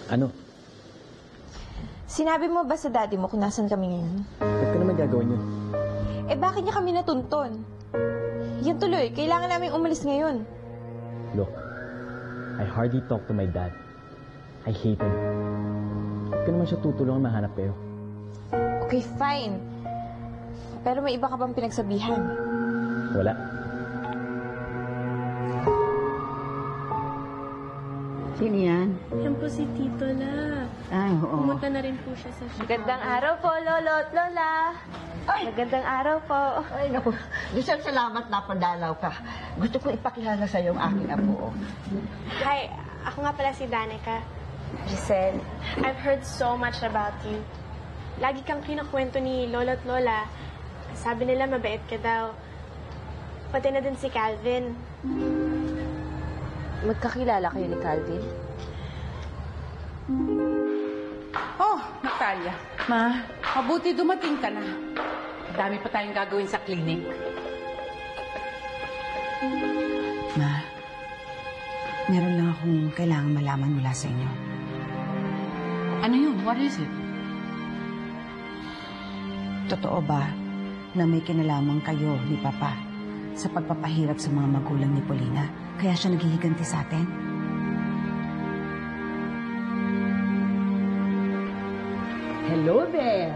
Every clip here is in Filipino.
Ano? Sinabi mo ba sa daddy mo kung nasan kami ngayon? Ba't ka naman gagawin yun? Eh bakit niya kami natuntun? Yan tuloy, kailangan namin umalis ngayon. Look, I hardly talk to my dad. I hate him. Ba't ka naman siya tutulungan mahanap kayo? Okay, fine. Pero may iba ka bang pinagsabihan? Wala. Sino yan? Yan po si Tito La. Ay, oo. Pumunta na rin po siya sa Chicago. Magandang araw po, Lolo at Lola. Ay! Magandang araw po. Ay, naku. Giselle, salamat na padalaw ka. Gusto ko ipakilala sa'yo ang aking apo. Hi, ako nga pala si Danica. Giselle. I've heard so much about you. Lagi kang kinakwento ni Lolo at Lola. Sabi nila mabait ka daw. Pati na din si Calvin. Magkakilala kayo ni Calvin? Oh, Natalia. Ma, mabuti dumating ka na. Dami pa tayong gagawin sa clinic. Ma, meron lang akong kailangan malaman mula sa inyo. Ano yun? What is it? Totoo ba na may kinalaman kayo ni Papa sa pagpapahirap sa mga magulang ni Paulina? Kaya siya naghihiganti sa atin? Hello there!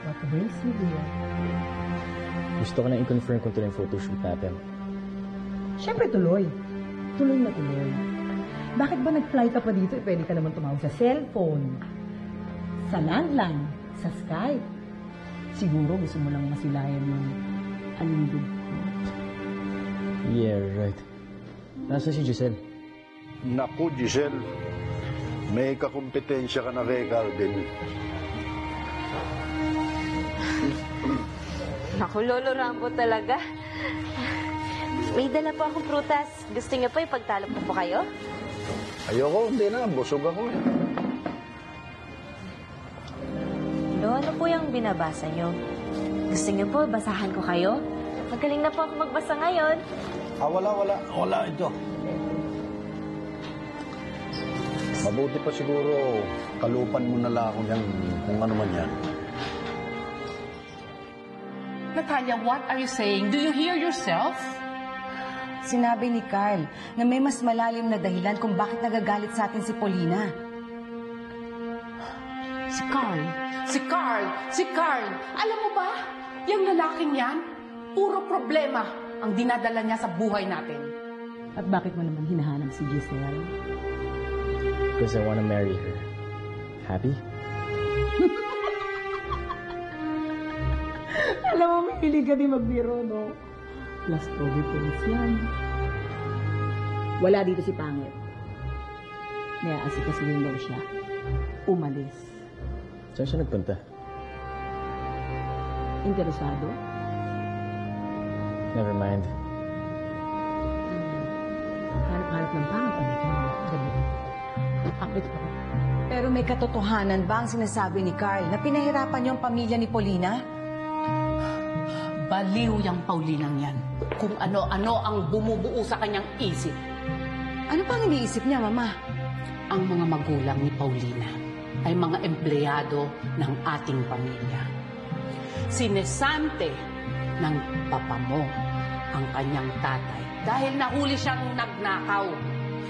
What brings you here? Gusto ko na i-confirm kung tuloy yung photoshoot natin. Siyempre tuloy. Tuloy na tuloy. Bakit ba nag-fly ka pa dito? Pwede ka naman tumawag sa cellphone, sa landline, sa Skype. Siguro gusto mo lang masilayan yung alindog ko. Yeah, right. Nasa si Giselle? Naku, Giselle. May kakompetensya ka na kay Calvin. Naku, Lolo Rambo talaga. May dala po akong prutas. Gusto niyo po ipagtalo po kayo? Ayoko, hindi na. Busog ako eh. Lo, ano po yung binabasa niyo? Gusto niyo po, basahan ko kayo? Magaling na po ako magbasa ngayon. Wala ito. Mabuti pa siguro, kalupan mo na lang ako yan, kung ano man yan. Natalia, what are you saying? Do you hear yourself? Sinabi ni Carl na may mas malalim na dahilan kung bakit nagagalit sa atin si Paulina. Si Carl. Si Carl. Si Carl. Alam mo ba, yung lalaking yan, puro problema ang dinadala niya sa buhay natin. At bakit mo naman hinahanap si Giselle? Because I want to marry her. Happy? Alam mo, mahilig ka din magbiro, no? Plus overpose yan. Wala dito si Pangit. Kaya asikasuhin daw siya. Umalis. Saan siya nagpunta? Interesado? Never mind. Harap-harap ng Pangit. Gabi. Akit pa. Pero may katotohanan ba ang sinasabi ni Carl na pinahirapan niyo ang pamilya ni Paulina? Baliw yung Paulinang yan. Kung ano-ano ang bumubuo sa kanyang isip. Ano pang iniisip niya, Mama? Ang mga magulang ni Paulina ay mga empleyado ng ating pamilya. Sinesante ng papa mo ang kanyang tatay dahil nahuli siyang nagnakaw.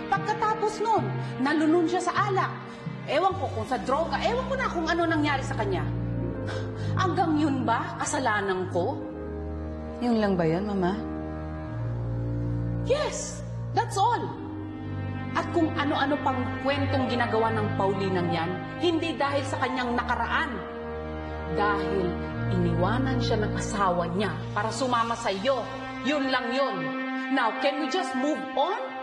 Pagkatapos nun, nalunon siya sa alak. Ewan ko kung sa droga, ewan ko na kung ano nangyari sa kanya. Hanggang yun ba, kasalanan ko? Yung lang ba yun, Mama? Yes, that's all. At kung ano-ano pang kwentong ginagawa ng Paulinang yan, hindi dahil sa kanyang nakaraan. Dahil iniwanan siya ng asawa niya para sumama sa iyo. Yun lang yun. Now, can we just move on?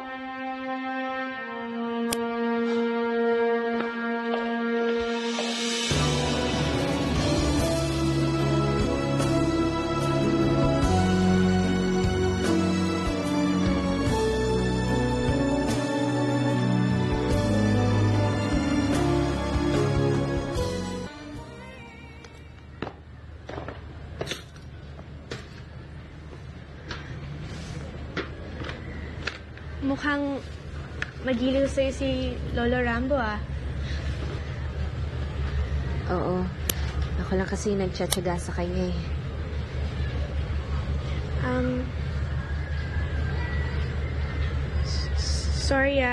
Mukhang magiliw sa'yo si Lolo Rambo, ah. Oo. Ako lang kasi nagtsatsaga sa kanya eh. Sorry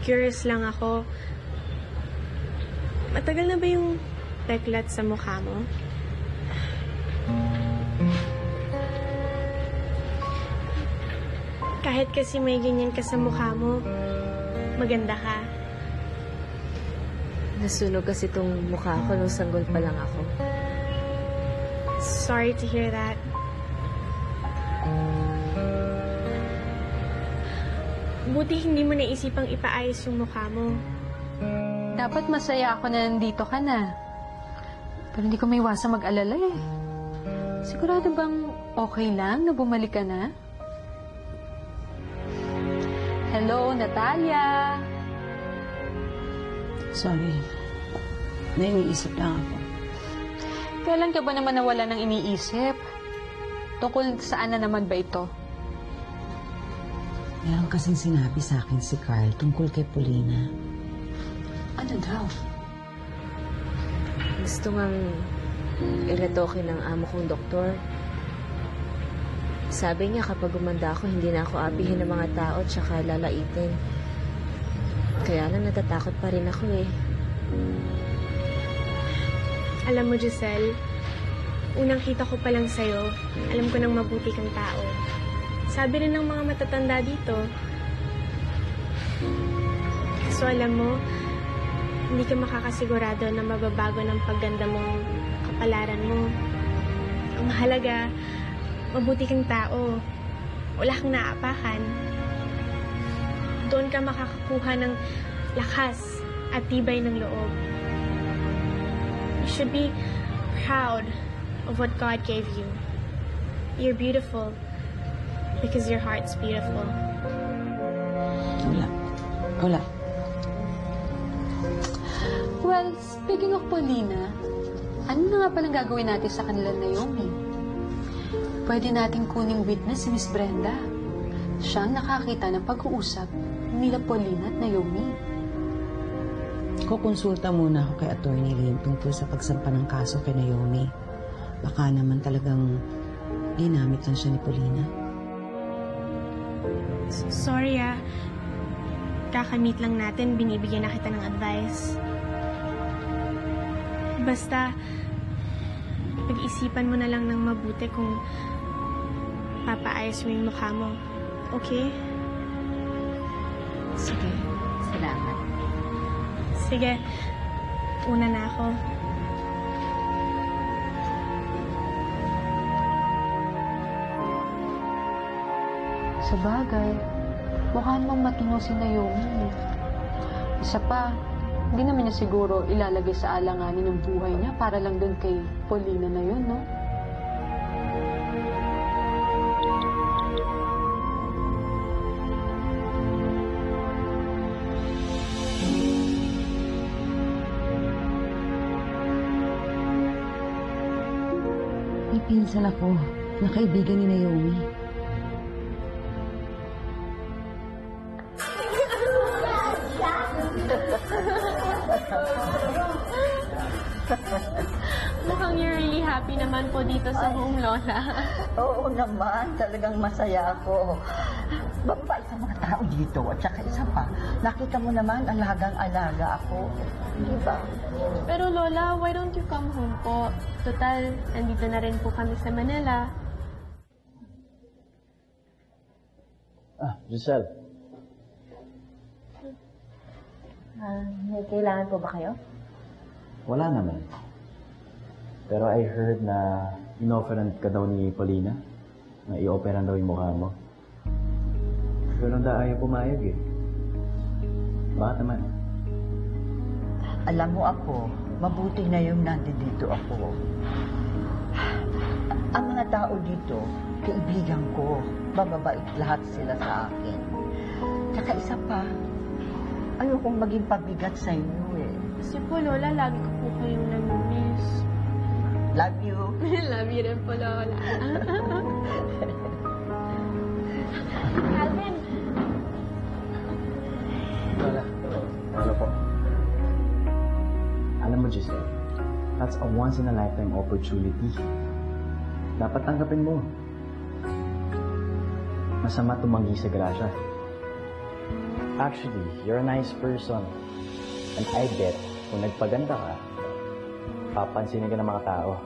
curious lang ako. Matagal na ba yung peklat sa mukha mo? Kahit kasi may ganyan ka sa mukha mo, maganda ka. Nasunog kasi itong mukha ko nung sanggol pa lang ako. Sorry to hear that. Buti hindi mo naisipang ipaayos yung mukha mo. Dapat masaya ako na nandito ka na. Pero hindi ko maiwasang mag-alala eh. Sigurado bang okay lang na bumalik ka na? Hello, Natalia! Sorry. Naiisip lang ako. Kailan ka ba naman nawala ng iniisip? Tungkol saan na naman ba ito? Meron kasing sinabi sa akin si Carl tungkol kay Paulina. Ano daw? Gusto ngang iretoke ng amo kong doktor. Sabi niya kapag gumanda ako, hindi na ako apihin ng mga tao at saka lalaitin. Kaya lang natatakot pa rin ako eh. Alam mo, Giselle, unang kita ko pa lang sa'yo, alam ko nang mabuti kang tao. Sabi rin ng mga matatanda dito. Kaso alam mo, hindi ka makakasigurado na mababago ng pagganda mong kapalaran mo. Ang mahalaga, mabuti kang tao. Wala kang naapakan. Doon ka makakakuha ng lakas at tibay ng loob. You should be proud of what God gave you. You're beautiful because your heart's beautiful. Wala. Well, speaking of Paulina, ano na nga palang gagawin natin sa kanila na Naomi? Pwede nating kuning witness si Miss Brenda. Siya ang nakakita ng pag-uusap nila Paulina at Naomi. Kukonsulta muna ako kay Attorney Lim tungkol sa pagsampa ng kaso kay Naomi. Baka naman talagang ginamit lang siya ni Paulina. Sorry kakamit lang natin, binibigyan na kita ng advice. Basta, pag-isipan mo na lang ng mabuti kung papaayos mo yung mukha mo. Okay? Sige, salamat. Sige, una na ako. Sa bagay, mukha namang matino si Naomi. Isa pa, hindi naman niya siguro ilalagay sa alanganin ng buhay niya para lang dun kay Paulina na yun, no? May pinsan ako na kaibigan ni Naomi. Mukhang you're really happy naman po dito sa home, Lola. Oo naman, talagang masaya ako. Mabait sa mga tao dito. At saka isa pa, nakita mo naman, alagang-alaga ako. Di ba? Pero Lola, why don't you come home po? Total, nandito na rin po kami sa Manila. Giselle. May kailangan po ba kayo? Wala naman. Pero I heard na inofferan ka daw ni Paulina na i-operan daw yung mukha mo. Pero hindi ayaw pumayag eh. Bakit naman? Alam mo ako, mabuti na yung nandito ako. Ang mga tao dito, kaibigan ko. Mababait lahat sila sa akin. Tsaka isa pa, ayokong maging pabigat sa inyo eh. Kasi po, Lola, lagi ko po kayong namimiss. Love you. Love you rin po, Lola. Calvin! Wala. Ano po? Alam mo, Giselle, That's a once-in-a-lifetime opportunity. Dapat tanggapin mo. Masama tumanggi sa grasya. Actually, you're a nice person. And I bet, kung nagpaganda ka, papansinin ka ng mga tao.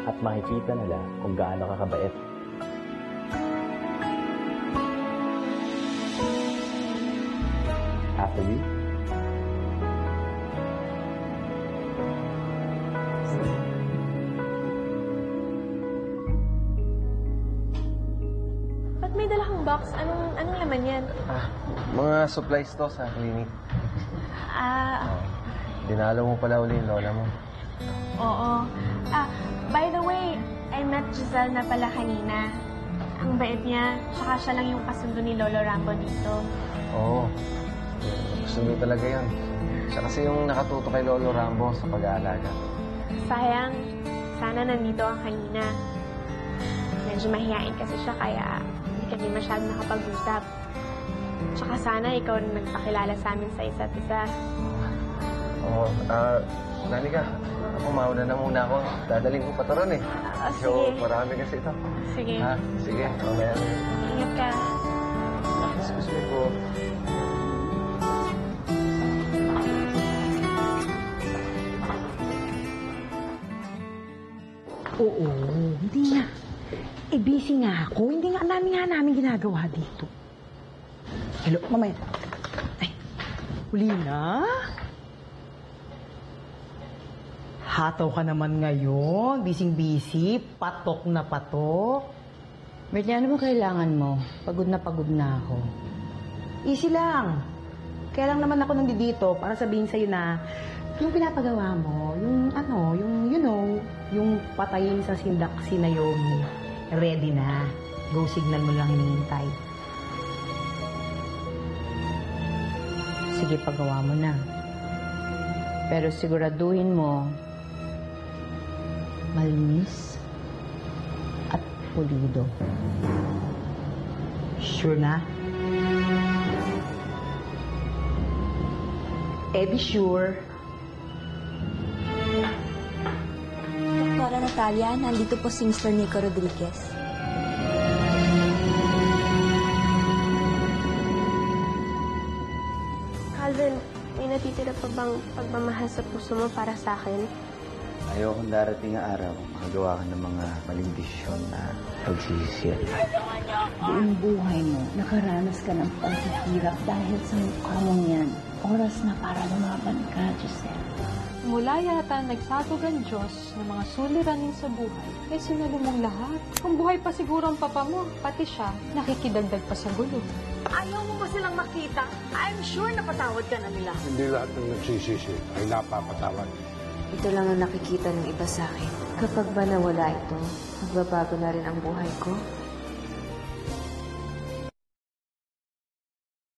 At makikita nila kung gaano ka kabait. After you? Ba't may dala kang box? Anong laman yan? Mga supplies to sa clinic. Dinalo mo pala uli yung lola mo. Oo. By the way, I met Giselle na pala kanina. Ang bait niya, tsaka siya lang yung kasundo ni Lolo Rambo dito. Oo. Gusto niyo talaga yan. Siya kasi yung nakatuto kay Lolo Rambo sa pag-aalaga. Sayang, sana nandito ka kanina. Medyo mahihain kasi siya kaya hindi kami masyadong nakapag-usap. Tsaka sana ikaw rin nagpakilala sa amin sa isa't isa. Oo. Nani ka, ako mauna na muna ako. Dadaling ko pa to ron eh. Sige. Marami kasi ito. Sige. Sige, mamaya na yun. Ingat ka. Excuse me po. Oo, hindi nga. Busy nga ako. Hindi nga namin ginagawa dito. Hello, mamaya. Ay, huli na? Hataw ka naman ngayon. Busy-busy. Patok na patok. Bertie, ano mo kailangan mo? Pagod na ako. Easy lang. Kaya lang naman ako nandito para sabihin sa'yo na yung pinapagawa mo, yung patayin sa sindaksi na yung ready na. Go signal mo lang hinihintay. Sige, pagawa mo na. Pero siguraduhin mo, malinis at pulido. Sure na? Be sure. Doktora Natalia, nandito po si Mr. Nico Rodriguez. Calvin, may natitira pa bang pagmamahal sa puso mo para sa akin? Ayokong darating ang araw, makagawa ka ng mga maling desisyon na pagsisisiyan. Buong buhay mo, nakaranas ka ng paghihirap dahil sa mukha mong yan. Oras na para lumaban ka, Giselle. Mula yata nagsatog ang Diyos ng mga suliranin sa buhay, ay sinalo mong lahat. Kung buhay pa siguro ang papa mo, pati siya, nakikidagdag pa sa gulo. Ayaw mo ba silang makita? I'm sure napatawad ka na nila. Hindi lahat ng nagsisisi ay napapatawad. Ito lang ang nakikita ng iba sa akin. Kapag ba nawala ito, magbabago na rin ang buhay ko.